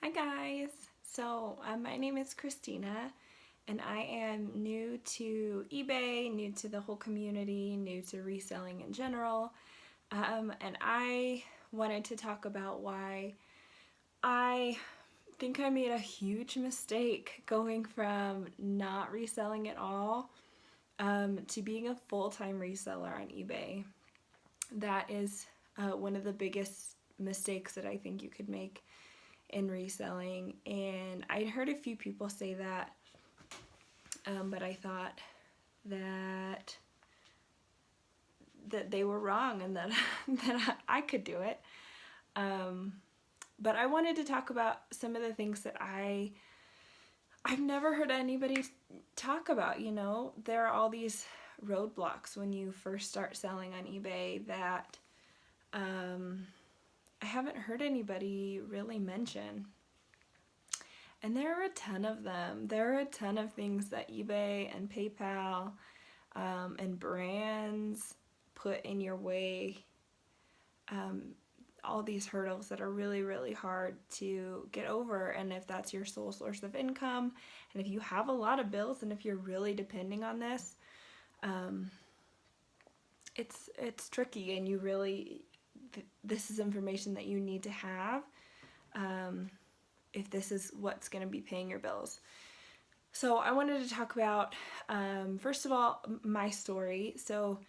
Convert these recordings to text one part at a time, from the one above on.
Hi guys! My name is Christina and I am new to eBay, new to the whole community, new to reselling in general. And I wanted to talk about why I think I made a huge mistake going from not reselling at all to being a full-time reseller on eBay. That is one of the biggest mistakes that I think you could make in reselling, and I'd heard a few people say that, but I thought that they were wrong and that that I could do it. But I wanted to talk about some of the things that I've never heard anybody talk about. There are all these roadblocks when you first start selling on eBay that I haven't heard anybody really mention. And there are a ton of them. There are a ton of things that eBay and PayPal and brands put in your way. All these hurdles that are really, really hard to get over. And if that's your sole source of income, and if you have a lot of bills, and if you're really depending on this, it's tricky, and you really, this is information that you need to have if this is what's going to be paying your bills. So I wanted to talk about, first of all, my story. So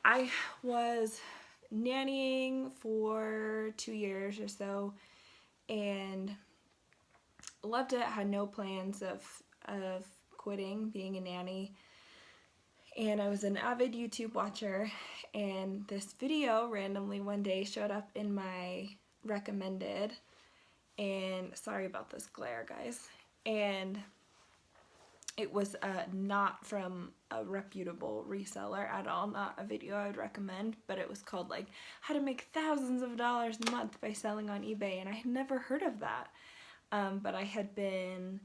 I was nannying for 2 years or so and loved it, had no plans of quitting being a nanny. And I was an avid YouTube watcher, and this video randomly one day showed up in my recommended, and sorry about this glare, guys, and it was not from a reputable reseller at all, not a video I would recommend, but it was called like how to make thousands of dollars a month by selling on eBay, and I had never heard of that, but I had been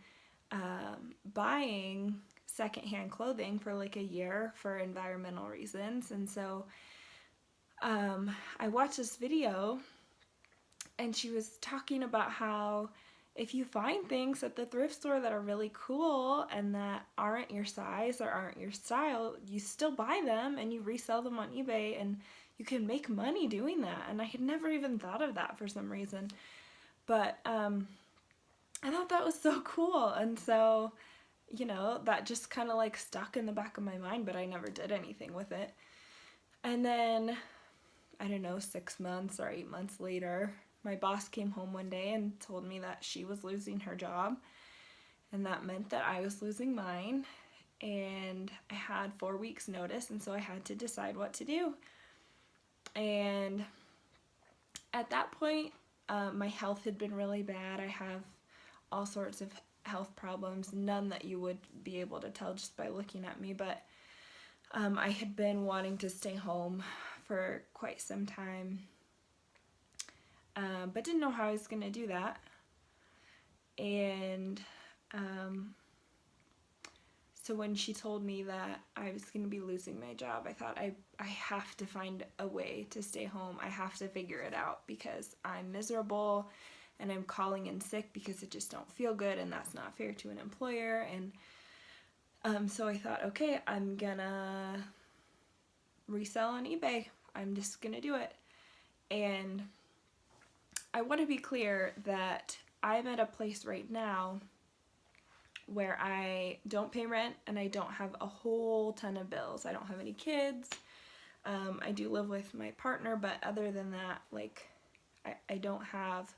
buying secondhand clothing for like a year for environmental reasons, and so I watched this video, and she was talking about how if you find things at the thrift store that are really cool and that aren't your size or aren't your style, you still buy them and you resell them on eBay, and you can make money doing that. And I had never even thought of that for some reason, but I thought that was so cool, and so that just kind of like stuck in the back of my mind, but I never did anything with it. And then, I don't know, 6 months or 8 months later, my boss came home one day and told me that she was losing her job, and that meant that I was losing mine, and I had 4 weeks notice, and so I had to decide what to do. And at that point, my health had been really bad. I have all sorts of health problems, none that you would be able to tell just by looking at me, but I had been wanting to stay home for quite some time, but didn't know how I was going to do that. And so when she told me that I was going to be losing my job, I thought I have to find a way to stay home. I have to figure it out because I'm miserable and I'm calling in sick because I just don't feel good, and that's not fair to an employer. And so I thought, okay, I'm gonna resell on eBay. I'm just gonna do it. And I want to be clear that I'm at a place right now where I don't pay rent and I don't have a whole ton of bills. I don't have any kids. I do live with my partner, but other than that, like, I don't have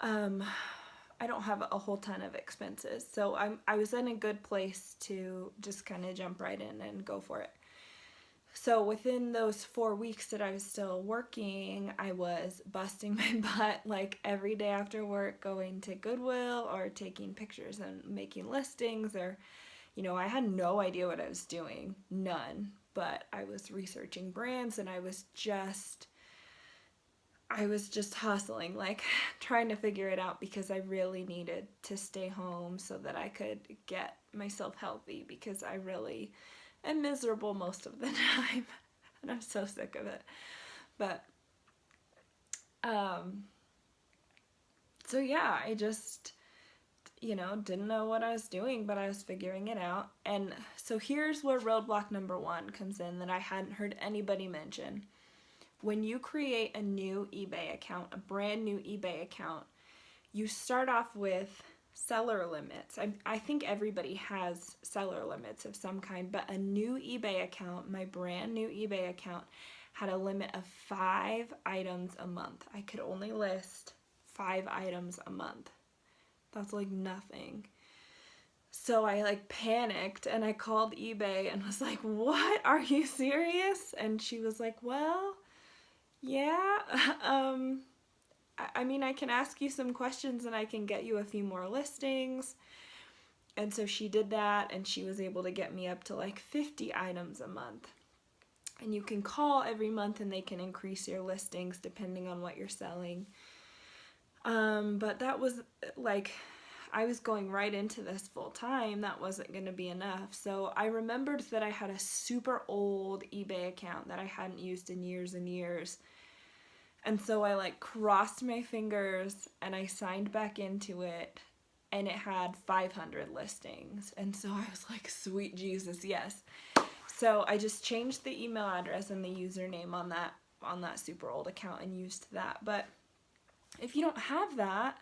a whole ton of expenses. So I was in a good place to just kind of jump right in and go for it. So within those 4 weeks that I was still working, I was busting my butt like every day after work, going to Goodwill or taking pictures and making listings, or, I had no idea what I was doing, none, but I was researching brands, and I was just hustling, like trying to figure it out, because I really needed to stay home so that I could get myself healthy, because I really am miserable most of the time and I'm so sick of it. But So yeah, I just, didn't know what I was doing, but I was figuring it out. And so here's where roadblock number 1 comes in that I hadn't heard anybody mention. When you create a new eBay account, a brand new eBay account, you start off with seller limits. I think everybody has seller limits of some kind, but a new eBay account, my brand new eBay account, had a limit of 5 items a month. I could only list 5 items a month. That's like nothing. So I like panicked and I called eBay and was like, "What? Are you serious?" And she was like, "Well, yeah, I mean, I can ask you some questions and I can get you a few more listings." And so she did that, and she was able to get me up to like 50 items a month. And you can call every month and they can increase your listings depending on what you're selling. But that was like, I was going right into this full time. That wasn't going to be enough. So I remembered that I had a super old eBay account that I hadn't used in years and years. And so I like crossed my fingers and I signed back into it, and it had 500 listings. And so I was like, sweet Jesus, yes. So I just changed the email address and the username on that super old account and used that. But if you don't have that,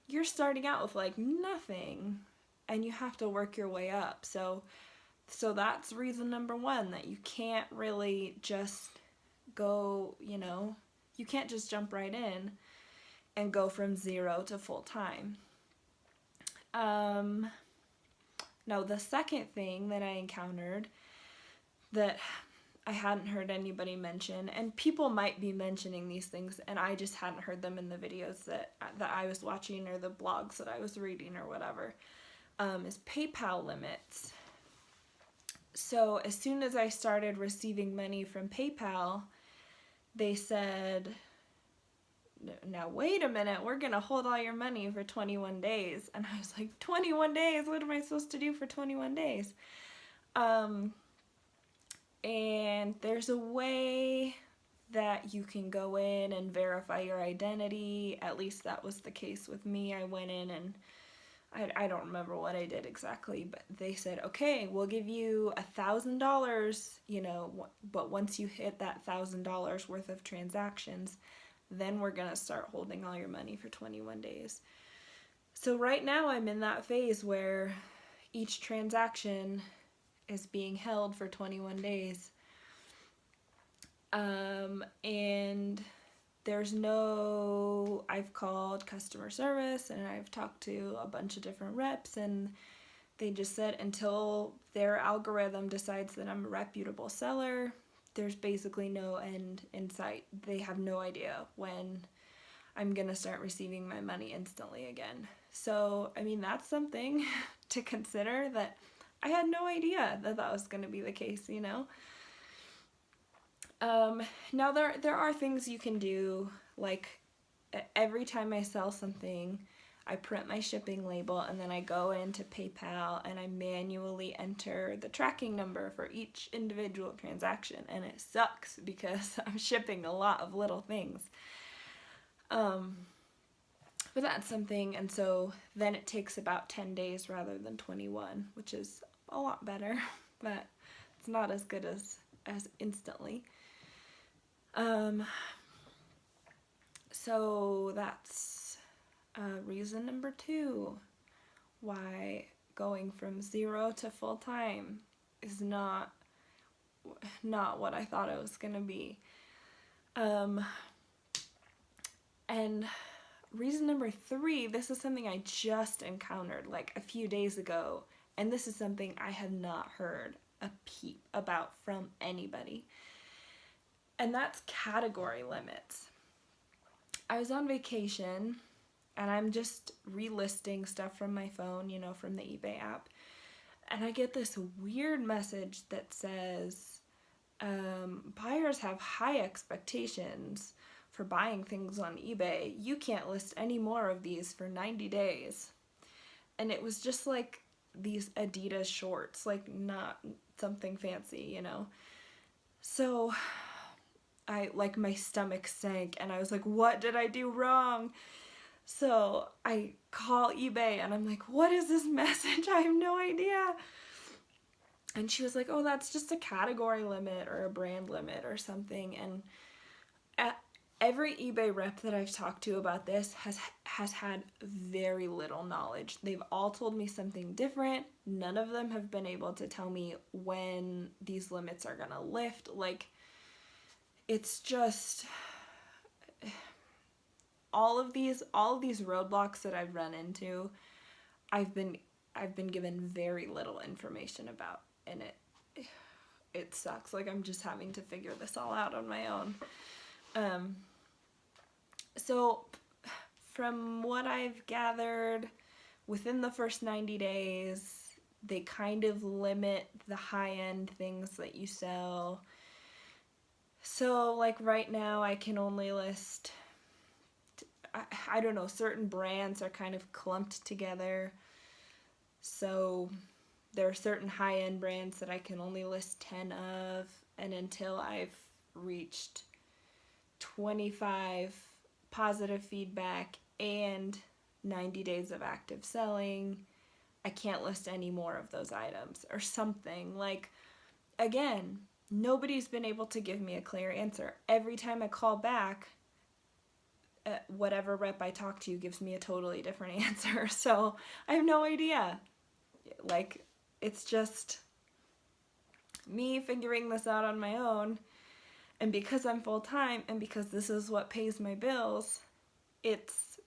you're starting out with like nothing, and you have to work your way up. So that's reason number 1, that you can't really just go, you can't just jump right in and go from 0 to full time. Now the second thing that I encountered that I hadn't heard anybody mention, and people might be mentioning these things and I just hadn't heard them in the videos that I was watching or the blogs that I was reading or whatever, is PayPal limits. So as soon as I started receiving money from PayPal, they said, "Now wait a minute, we're going to hold all your money for 21 days. And I was like, 21 days? What am I supposed to do for 21 days? And there's a way that you can go in and verify your identity. At least that was the case with me. I went in and I don't remember what I did exactly, but they said, "Okay, we'll give you $1,000, but once you hit that $1,000 worth of transactions, then we're going to start holding all your money for 21 days. So right now I'm in that phase where each transaction is being held for 21 days. And I've called customer service and I've talked to a bunch of different reps, and they just said until their algorithm decides that I'm a reputable seller, there's basically no end in sight. They have no idea when I'm going to start receiving my money instantly again. So, I mean, that's something to consider, that I had no idea that was going to be the case, Now, there are things you can do, like every time I sell something, I print my shipping label and then I go into PayPal and I manually enter the tracking number for each individual transaction, and it sucks because I'm shipping a lot of little things. But that's something, and so then it takes about 10 days rather than 21, which is a lot better, but it's not as good as instantly. So that's reason number 2 why going from 0 to full time is not what I thought it was gonna be. And reason number 3, this is something I just encountered like a few days ago, and this is something I had not heard a peep about from anybody, and that's category limits. I was on vacation and I'm just relisting stuff from my phone, from the eBay app, and I get this weird message that says, buyers have high expectations for buying things on eBay. You can't list any more of these for 90 days. And it was just like these Adidas shorts, like not something fancy, So my stomach sank and I was like, what did I do wrong? So I call eBay and I'm like, what is this message? I have no idea. And she was like, oh, that's just a category limit or a brand limit or something. And every eBay rep that I've talked to about this has had very little knowledge. They've all told me something different. None of them have been able to tell me when these limits are gonna lift. Like, it's just all of these roadblocks that I've run into, I've been given very little information about, and it sucks. Like, I'm just having to figure this all out on my own. So from what I've gathered, within the first 90 days, they kind of limit the high-end things that you sell. So, like, right now I can only list, I don't know, certain brands are kind of clumped together. So there are certain high-end brands that I can only list 10 of, and until I've reached 25 positive feedback and 90 days of active selling, I can't list any more of those items or something. Like, again, nobody's been able to give me a clear answer. Every time I call back, whatever rep I talk to gives me a totally different answer. So I have no idea. Like, it's just me figuring this out on my own. And because I'm full-time and because this is what pays my bills, it's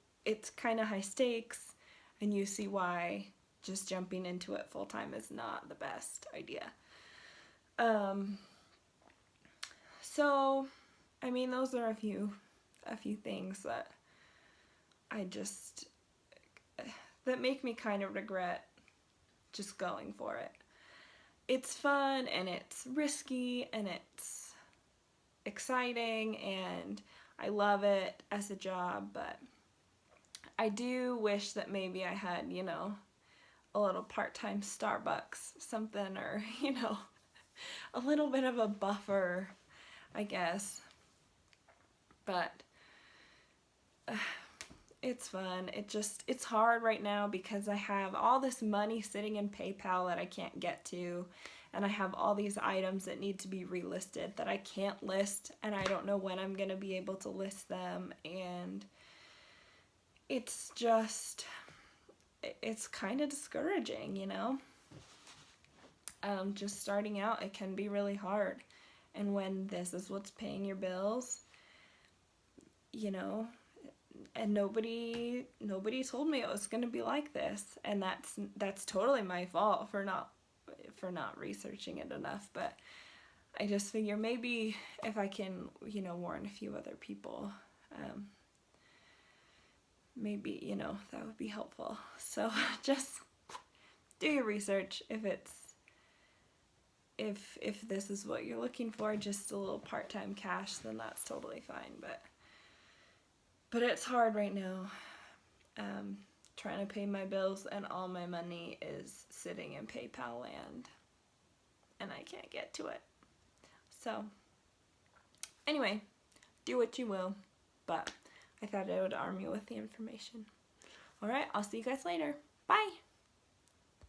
kind of high stakes, and you see why just jumping into it full-time is not the best idea. So, I mean, those are a few things that that make me kind of regret just going for it. It's fun and it's risky and it's exciting and I love it as a job, but I do wish that maybe I had, a little part-time Starbucks, something, or, a little bit of a buffer, I guess. But it's fun. It's hard right now because I have all this money sitting in PayPal that I can't get to, and I have all these items that need to be relisted that I can't list, and I don't know when I'm going to be able to list them, and it's kind of discouraging, just starting out, it can be really hard. And when this is what's paying your bills, and nobody told me it was going to be like this, and that's totally my fault for not researching it enough. But I just figure maybe if I can, warn a few other people, maybe, that would be helpful. So just do your research. If this is what you're looking for, just a little part-time cash, then that's totally fine. But it's hard right now, trying to pay my bills, and all my money is sitting in PayPal land, and I can't get to it. So anyway, do what you will, but I thought I would arm you with the information. Alright, I'll see you guys later. Bye!